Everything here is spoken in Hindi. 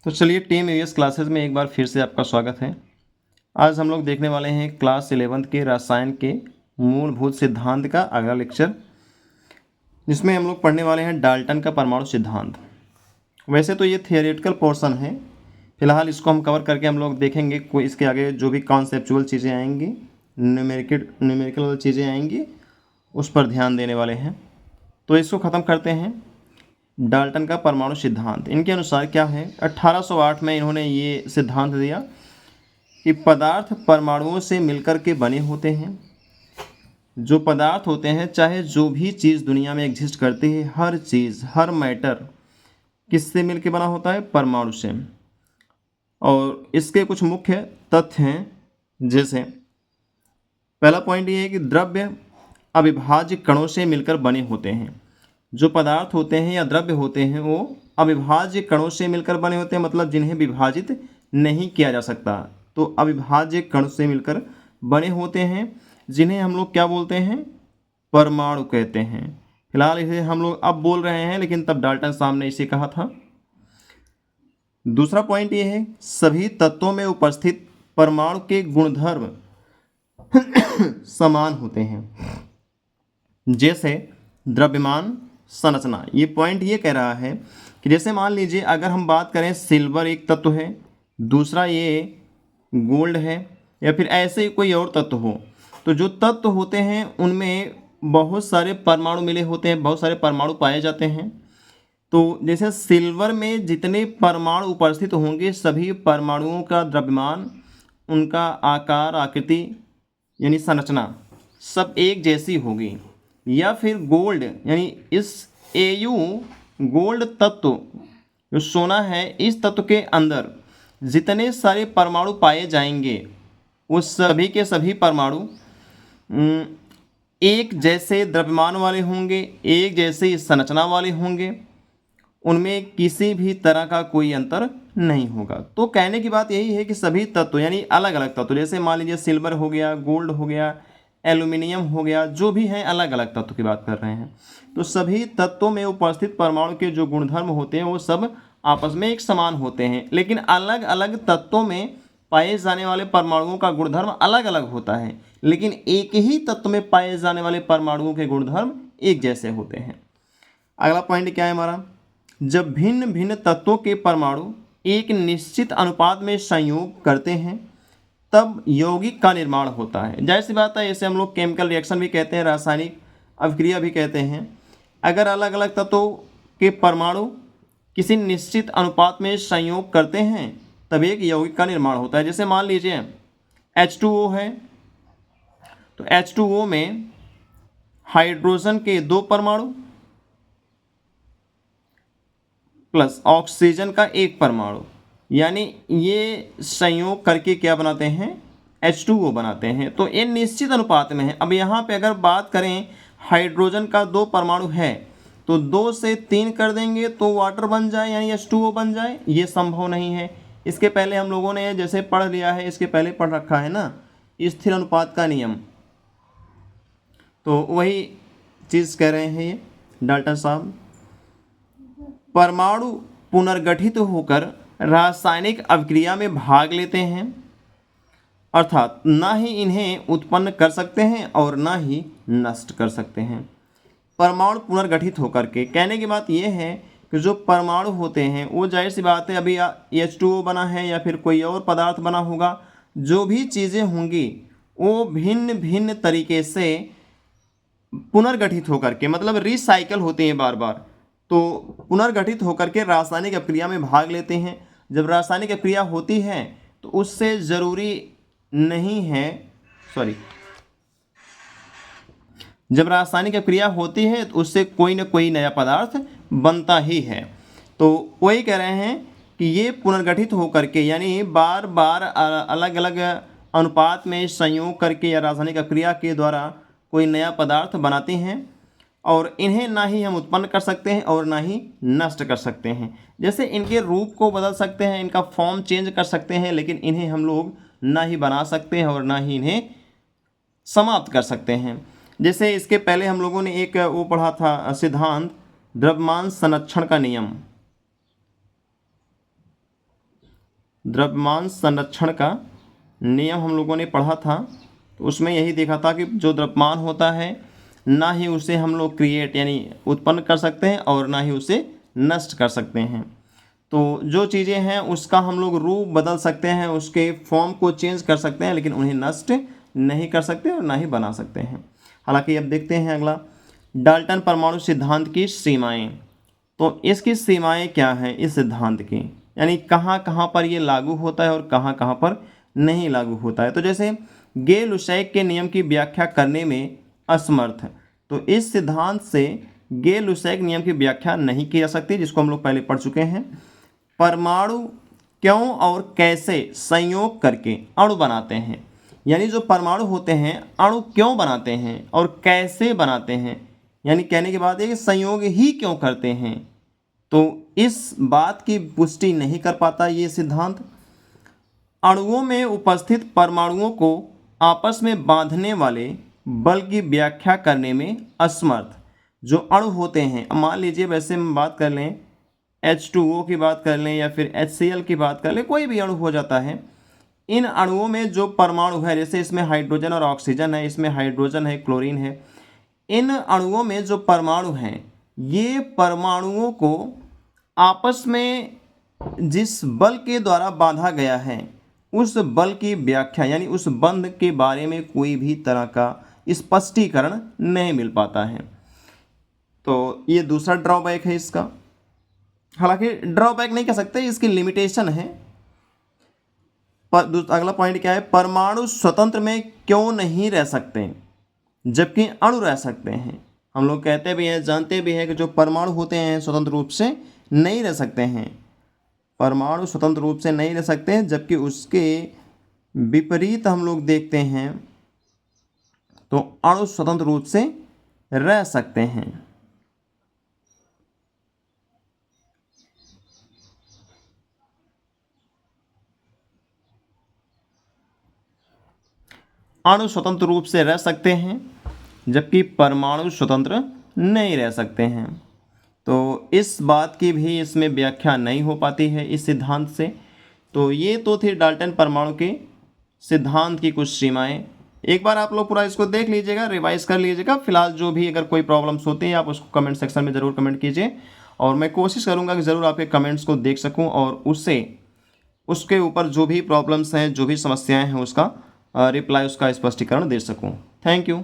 तो चलिए टीम यूएस क्लासेस में एक बार फिर से आपका स्वागत है। आज हम लोग देखने वाले हैं क्लास 11th के रसायन के मूलभूत सिद्धांत का अगला लेक्चर, जिसमें हम लोग पढ़ने वाले हैं डाल्टन का परमाणु सिद्धांत। वैसे तो ये थियोरेटिकल पोर्शन है, फिलहाल इसको हम कवर करके हम लोग देखेंगे कोई इसके आगे जो भी कॉन्सेप्चुअल चीज़ें आएंगी, न्यूमेरिकल चीज़ें आएंगी, उस पर ध्यान देने वाले हैं। तो इसको ख़त्म करते हैं। डाल्टन का परमाणु सिद्धांत इनके अनुसार क्या है? 1808 में इन्होंने ये सिद्धांत दिया कि पदार्थ परमाणुओं से मिलकर के बने होते हैं। जो पदार्थ होते हैं, चाहे जो भी चीज़ दुनिया में एग्जिस्ट करती है, हर चीज़, हर मैटर किससे मिलकर बना होता है? परमाणु से। और इसके कुछ मुख्य तथ्य हैं, जैसे पहला पॉइंट ये है कि द्रव्य अविभाज्य कणों से मिलकर बने होते हैं। जो पदार्थ होते हैं या द्रव्य होते हैं वो अविभाज्य कणों से मिलकर बने होते हैं, मतलब जिन्हें विभाजित नहीं किया जा सकता। तो अविभाज्य कण से मिलकर बने होते हैं, जिन्हें हम लोग क्या बोलते हैं? परमाणु कहते हैं। फिलहाल इसे हम लोग अब बोल रहे हैं, लेकिन तब डाल्टन साहब ने इसे कहा था। दूसरा पॉइंट ये है, सभी तत्वों में उपस्थित परमाणु के गुणधर्म समान होते हैं, जैसे द्रव्यमान, संरचना। ये पॉइंट ये कह रहा है कि जैसे मान लीजिए अगर हम बात करें, सिल्वर एक तत्व है, दूसरा ये गोल्ड है, या फिर ऐसे ही कोई और तत्व हो, तो जो तत्व होते हैं उनमें बहुत सारे परमाणु मिले होते हैं, बहुत सारे परमाणु पाए जाते हैं। तो जैसे सिल्वर में जितने परमाणु उपस्थित होंगे, सभी परमाणुओं का द्रव्यमान, उनका आकार, आकृति यानी संरचना सब एक जैसी होगी। या फिर गोल्ड यानी इस एयू गोल्ड तत्व जो सोना है, इस तत्व के अंदर जितने सारे परमाणु पाए जाएंगे, वो सभी के सभी परमाणु एक जैसे द्रव्यमान वाले होंगे, एक जैसे संरचना वाले होंगे, उनमें किसी भी तरह का कोई अंतर नहीं होगा। तो कहने की बात यही है कि सभी तत्व यानी अलग अलग तत्व, जैसे मान लीजिए सिल्वर हो गया, गोल्ड हो गया, एल्यूमिनियम हो गया, जो भी हैं अलग अलग तत्व की बात कर रहे हैं। तो सभी तत्वों में उपस्थित परमाणु के जो गुणधर्म होते हैं वो सब आपस में एक समान होते हैं, लेकिन अलग अलग तत्वों में पाए जाने वाले परमाणुओं का गुणधर्म अलग अलग होता है, लेकिन एक ही तत्व में पाए जाने वाले परमाणुओं के गुणधर्म एक जैसे होते हैं। अगला पॉइंट क्या है हमारा? जब भिन्न भिन्न तत्वों के परमाणु एक निश्चित अनुपात में संयोग करते हैं, तब यौगिक का निर्माण होता है। जाहिर सी बात है, इसे हम लोग केमिकल रिएक्शन भी कहते हैं, रासायनिक अभिक्रिया भी कहते हैं। अगर अलग अलग तत्वों के परमाणु किसी निश्चित अनुपात में संयोग करते हैं, तब एक यौगिक का निर्माण होता है। जैसे मान लीजिए H2O है, तो H2O में हाइड्रोजन के 2 परमाणु प्लस ऑक्सीजन का 1 परमाणु, यानी ये संयोग करके क्या बनाते हैं? H2O बनाते हैं। तो ये निश्चित अनुपात में है। अब यहाँ पे अगर बात करें, हाइड्रोजन का 2 परमाणु है, तो 2 से 3 कर देंगे तो वाटर बन जाए, यानी H2O बन जाए। ये संभव नहीं है। इसके पहले हम लोगों ने जैसे पढ़ लिया है, इसके पहले पढ़ रखा है ना, स्थिर अनुपात का नियम। तो वही चीज़ कह रहे हैं ये डाल्टन साहब। परमाणु पुनर्गठित होकर रासायनिक अभिक्रिया में भाग लेते हैं, अर्थात ना ही इन्हें उत्पन्न कर सकते हैं और ना ही नष्ट कर सकते हैं। परमाणु पुनर्गठित होकर के, कहने की बात यह है कि जो परमाणु होते हैं वो जाहिर सी बात है, अभी H2O बना है या फिर कोई और पदार्थ बना होगा, जो भी चीज़ें होंगी वो भिन्न भिन्न तरीके से पुनर्गठित होकर के, मतलब रिसाइकल होते हैं बार बार। तो पुनर्गठित होकर के रासायनिक अभिक्रिया में भाग लेते हैं। जब रासायनिक अभिक्रिया होती है तो उससे ज़रूरी नहीं है, जब रासायनिक अभिक्रिया होती है तो उससे कोई ना कोई नया पदार्थ बनता ही है। तो वही कह रहे हैं कि ये पुनर्गठित होकर के, यानी बार बार अलग अलग अनुपात में संयोग करके या रासायनिक अभिक्रिया के द्वारा कोई नया पदार्थ बनाते हैं, और इन्हें ना ही हम उत्पन्न कर सकते हैं और ना ही नष्ट कर सकते हैं। जैसे इनके रूप को बदल सकते हैं, इनका फॉर्म चेंज कर सकते हैं, लेकिन इन्हें हम लोग ना ही बना सकते हैं और ना ही इन्हें समाप्त कर सकते हैं। जैसे इसके पहले हम लोगों ने एक वो पढ़ा था सिद्धांत, द्रव्यमान संरक्षण का नियम। द्रव्यमान संरक्षण का नियम हम लोगों ने पढ़ा था, तो उसमें यही देखा था कि जो द्रव्यमान होता है ना ही उसे हम लोग क्रिएट यानी उत्पन्न कर सकते हैं और ना ही उसे नष्ट कर सकते हैं। तो जो चीज़ें हैं उसका हम लोग रूप बदल सकते हैं, उसके फॉर्म को चेंज कर सकते हैं, लेकिन उन्हें नष्ट नहीं कर सकते और ना ही बना सकते हैं। हालांकि अब देखते हैं अगला, डाल्टन परमाणु सिद्धांत की सीमाएं। तो इसकी सीमाएं क्या हैं इस सिद्धांत की, यानी कहाँ कहाँ पर ये लागू होता है और कहाँ कहाँ पर नहीं लागू होता है। तो जैसे गे-लुसैक के नियम की व्याख्या करने में असमर्थ, तो इस सिद्धांत से गे-लुसैक नियम की व्याख्या नहीं की जा सकती, जिसको हम लोग पहले पढ़ चुके हैं। परमाणु क्यों और कैसे संयोग करके अणु बनाते हैं, यानी जो परमाणु होते हैं अणु क्यों बनाते हैं और कैसे बनाते हैं, यानी कहने के बाद ये संयोग ही क्यों करते हैं, तो इस बात की पुष्टि नहीं कर पाता ये सिद्धांत। अणुओं में उपस्थित परमाणुओं को आपस में बांधने वाले बल की व्याख्या करने में असमर्थ जो अणु होते हैं, मान लीजिए वैसे हम बात कर लें H2O की बात कर लें या फिर HCl की बात कर लें, कोई भी अणु हो जाता है। इन अणुओं में जो परमाणु है, जैसे इसमें हाइड्रोजन और ऑक्सीजन है, इसमें हाइड्रोजन है, क्लोरीन है, इन अणुओं में जो परमाणु हैं ये परमाणुओं को आपस में जिस बल के द्वारा बांधा गया है उस बल की व्याख्या यानी उस बंध के बारे में कोई भी तरह का स्पष्टीकरण नहीं मिल पाता है। तो ये दूसरा ड्रॉबैक है इसका। हालांकि ड्रॉबैक नहीं कह सकते, इसकी लिमिटेशन है। अगला पॉइंट क्या है, परमाणु स्वतंत्र में क्यों नहीं रह सकते जबकि अणु रह सकते हैं। हम लोग कहते भी हैं, जानते भी हैं कि जो परमाणु होते हैं स्वतंत्र रूप से नहीं रह सकते हैं, परमाणु स्वतंत्र रूप से नहीं रह सकते हैं, जबकि उसके विपरीत हम लोग देखते हैं तो अणु स्वतंत्र रूप से रह सकते हैं। अणु स्वतंत्र रूप से रह सकते हैं जबकि परमाणु स्वतंत्र नहीं रह सकते हैं। तो इस बात की भी इसमें व्याख्या नहीं हो पाती है इस सिद्धांत से। तो ये तो थी डाल्टन परमाणु के सिद्धांत की कुछ सीमाएं। एक बार आप लोग पूरा इसको देख लीजिएगा, रिवाइज कर लीजिएगा। फिलहाल जो भी अगर कोई प्रॉब्लम्स होती हैं आप उसको कमेंट सेक्शन में ज़रूर कमेंट कीजिए और मैं कोशिश करूँगा कि ज़रूर आपके कमेंट्स को देख सकूँ और उसके ऊपर जो भी प्रॉब्लम्स हैं, जो भी समस्याएँ हैं, उसका रिप्लाई, उसका स्पष्टीकरण दे सकूँ। Thank you.